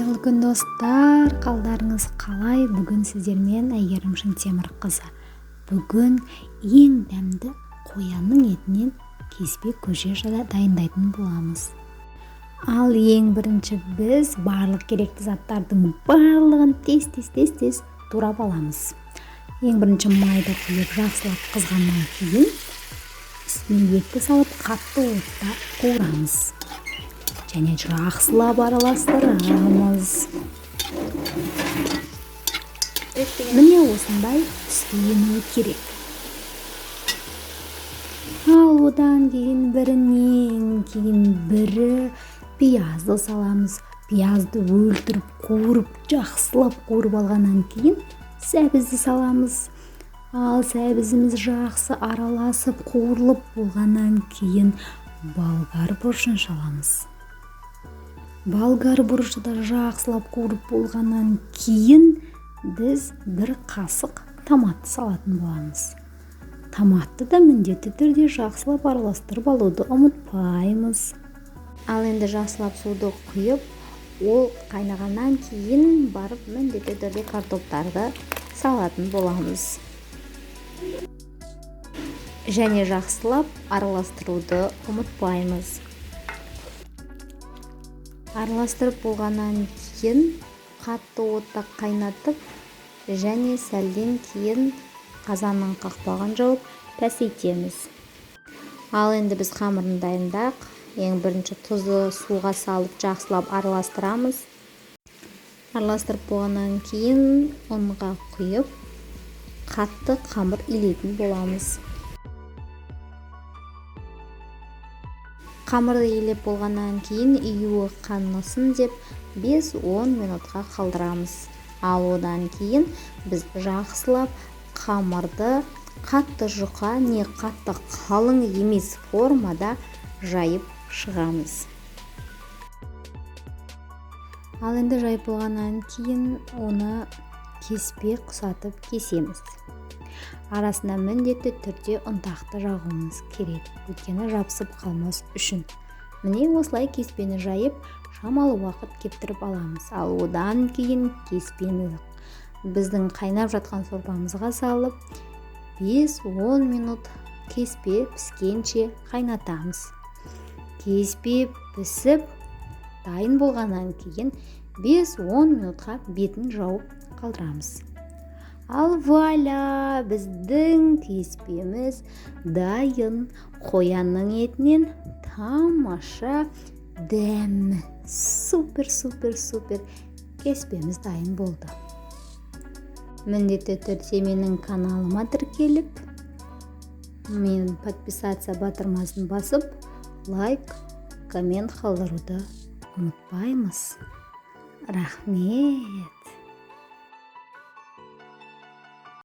Қайырлы күн достар, қалдарыңыз қалай? Бүгін сіздермен Әйгерім Шынтемірқызы. Бүгін ең дәмді қоянның етінен кеспе көже дайындайтын боламыз. Ал ең бірінші біз барлық керекті заттардың барлығын тез турап аламыз. Ең бірінші майды құйып жақсылап қызғаннан кейін үстіне етті салып қатты отта қуырамыз. Және жақсылап араластырамыз. Міне осындай түске енуі керек. Ал одан кейін бірінен кейін бірі пиязды саламыз. Пиязды өлтіріп, қуырып, жақсылап қуырып алғаннан кейін сәбізді саламыз. Ал сәбізіміз жақсы араласып, қуырылып болғаннан кейін болгар бұрышын саламыз. Болгар бұрышы да жақсылап қуырып болғаннан кейін біз бір қасық томат салатын боламыз. Томатты да міндетті түрде жақсылап араластырып алуды ұмытпаймыз. Ал енді жақсылап суды құйып, ол қайнағаннан кейін барып міндетті түрде картоптарды салатын боламыз. Және жақсылап араластыруды ұмытпаймыз. Араластырып болғаннан кейін қатты отта қайнатып, және сәлден кейін қазанның қақпағын жауып пәсейтеміз. Ал енді біз қамырын дайындақ. Ең бірінші тұзды суға салып жақсылап араластырамыз. Араластырып болғаннан кейін ұнға құйып, қатты қамыр илейтін боламыз. Қамырды илеп болғаннан кейін июі қансын деп 5-10 минутқа қалдырамыз. Ал одан кейін біз жақсылап қамырды қатты жұқа не қатты қалың емес формада жайып шығамыз. Ал енді жайып болғаннан кейін оны кеспе құсатып кесеміз. Арасына міндетті түрде ұнтақты жағуымыз керек, өйткені жабысып қалмас үшін. Міне осылай кеспені жайып, шамалы уақыт кептіріп аламыз. Ал одан кейін кеспені біздің қайнап жатқан сорпамызға салып, 5-10 минут кеспе піскенше қайнатамыз. Кеспе пісіп, дайын болғаннан кейін 5-10 минутқа бетін жауып қалдырамыз. Ал вуаля, біздің кеспеміз дайын. Қоянның етінен тамаша дәмі супер кеспеміз дайын болды. Міндетті түрде менің каналыма тіркеліп, мен подписация батырмасын басып, лайк, коммент қалдыруды ұмытпаймыз. Рахмет.